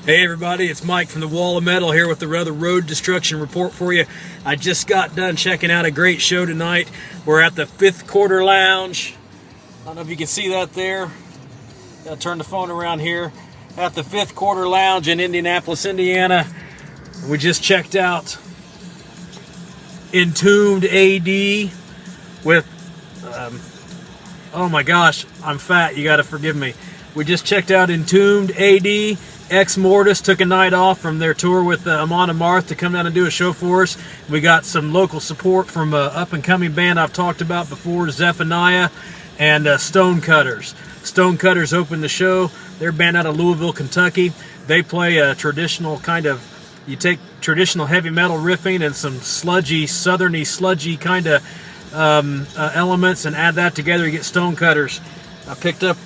Hey everybody, it's Mike from the Wall of Metal here with the Rather Road Destruction Report for you. I just got done checking out a great show tonight. We're at the Fifth Quarter Lounge. I don't know if you can see that there. Gotta turn the phone around here. At the Fifth Quarter Lounge in Indianapolis, Indiana. We just checked out Entombed AD with, oh my gosh, I'm fat, you gotta forgive me. We just checked out Entombed AD. Exmortus took a night off from their tour with Amon Amarth to come down and do a show for us. We got some local support from an up-and-coming band I've talked about before, Zephaniah, and Stonecutters. Stonecutters opened the show. They're a band out of Louisville, Kentucky. They play a traditional kind of, you take traditional heavy metal riffing and some sludgy, southerny, sludgy kind of elements and add that together, you get Stonecutters. I picked up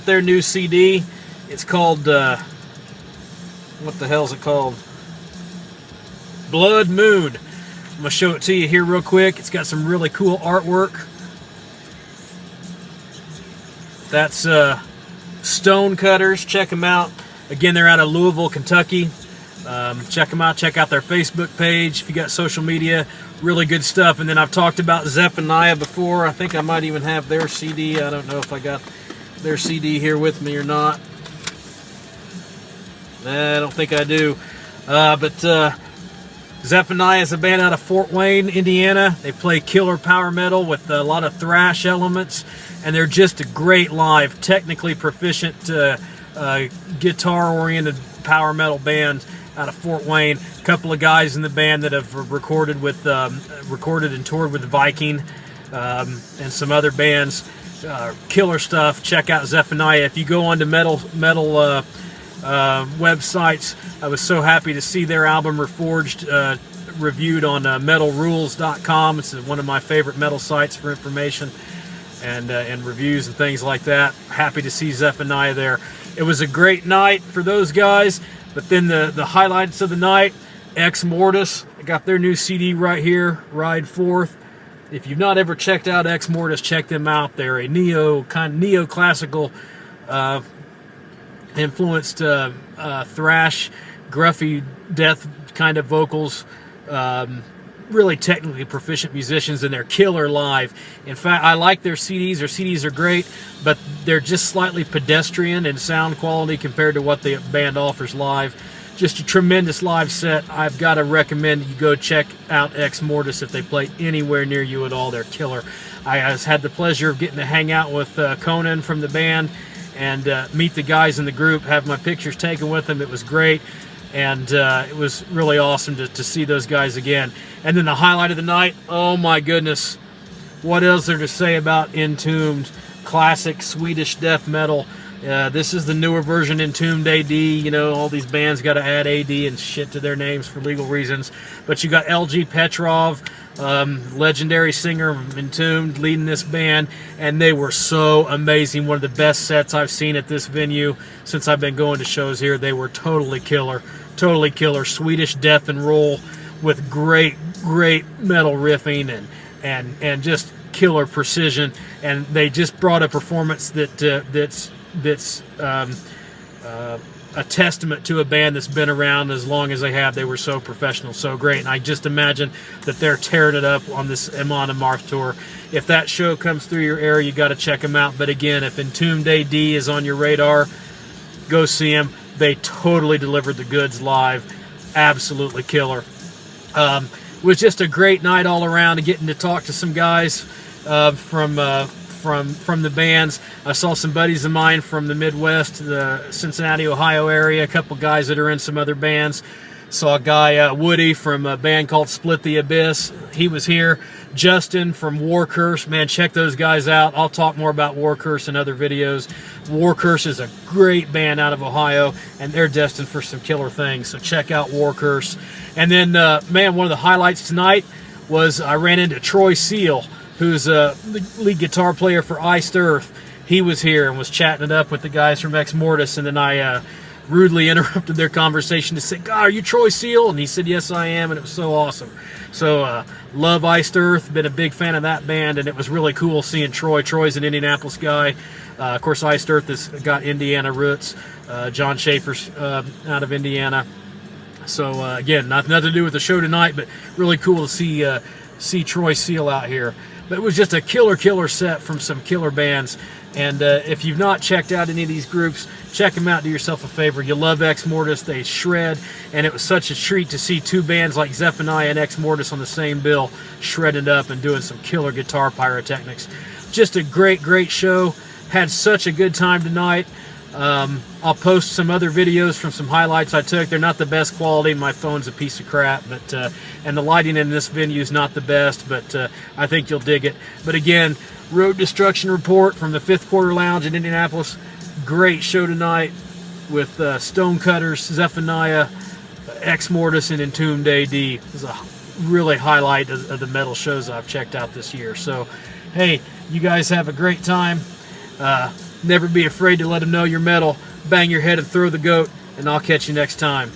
their new CD. It's called, what the hell is it called? Blood Moon. I'm going to show it to you here real quick. It's got some really cool artwork. That's Stonecutters. Check them out. Again, they're out of Louisville, Kentucky. Check them out. Check out their Facebook page. If you got social media, really good stuff. And then I've talked about Zephaniah before. I think I might even have their CD. I don't know if I got their CD here with me or not. I don't think I do. But Zephaniah is a band out of Fort Wayne, Indiana. They play killer power metal with a lot of thrash elements, and they're just a great live, technically proficient, guitar-oriented power metal band out of Fort Wayne. A couple of guys in the band that have recorded and toured with Viking and some other bands. Killer stuff. Check out Zephaniah. If you go onto metal websites, I was so happy to see their album Reforged reviewed on metalrules.com. It's one of my favorite metal sites for information and reviews and things like that. Happy to see Zephaniah there. It was a great night for those guys, but then the highlights of the night, Exmortus. I got their new CD right here, Ride Forth. If you've not ever checked out Exmortus, check them out. They're a neoclassical influenced thrash, gruffy death kind of vocals. Really technically proficient musicians, and they're killer live. In fact, I like their CDs. Their CDs are great, but they're just slightly pedestrian in sound quality compared to what the band offers live. Just a tremendous live set. I've got to recommend you go check out Exmortus if they play anywhere near you at all. They're killer. I had the pleasure of getting to hang out with Conan from the band and meet the guys in the group, have my pictures taken with them. It was great, and it was really awesome to see those guys again. And then the highlight of the night, oh my goodness, what else is there to say about Entombed? Classic Swedish death metal. This is the newer version, Entombed AD. You know, all these bands got to add AD and shit to their names for legal reasons. But you got LG Petrov, legendary singer of Entombed, leading this band, and they were so amazing. One of the best sets I've seen at this venue since I've been going to shows here. They were totally killer, totally killer. Swedish death and roll with great metal riffing and just killer precision. And they just brought a performance that's a testament to a band that's been around as long as they have. They were so professional, so great, and I just imagine that they're tearing it up on this Amon Amarth tour. If that show comes through your area, you got to check them out. But again, if Entombed AD is on your radar, go see them. They totally delivered the goods live. Absolutely killer. It was just a great night all around, and getting to talk to some guys from the bands. I saw some buddies of mine from the Midwest, the Cincinnati, Ohio area, a couple guys that are in some other bands. Saw a guy, Woody, from a band called Split the Abyss. He was here. Justin from War Curse. Man, check those guys out. I'll talk more about War Curse in other videos. War Curse is a great band out of Ohio, and they're destined for some killer things. So check out War Curse. And then, man, one of the highlights tonight was I ran into Troy Seal, who's the lead guitar player for Iced Earth. He was here and was chatting it up with the guys from Exmortus, and then I rudely interrupted their conversation to say, God, are you Troy Seal? And he said, yes, I am, and it was so awesome. So love Iced Earth, been a big fan of that band, and it was really cool seeing Troy. Troy's an Indianapolis guy. Of course, Iced Earth has got Indiana roots. John Schaefer's out of Indiana. So again, nothing to do with the show tonight, but really cool to see Troy Seal out here. But it was just a killer set from some killer bands. And if you've not checked out any of these groups, check them out. Do yourself a favor. You love Exmortus. They shred. And it was such a treat to see two bands like Zephaniah and Exmortus on the same bill, shredded up and doing some killer guitar pyrotechnics. Just a great show. Had such a good time tonight. I'll post some other videos from some highlights I took. They're not the best quality. My phone's a piece of crap, but and the lighting in this venue is not the best, but I think you'll dig it. But again, Road Destruction Report from the Fifth Quarter Lounge in Indianapolis. Great show tonight with Stonecutters, Zephaniah, Exmortus, and Entombed AD. It was a really highlight of the metal shows I've checked out this year. So, hey, you guys have a great time. Never be afraid to let them know you're metal. Bang your head and throw the goat, and I'll catch you next time.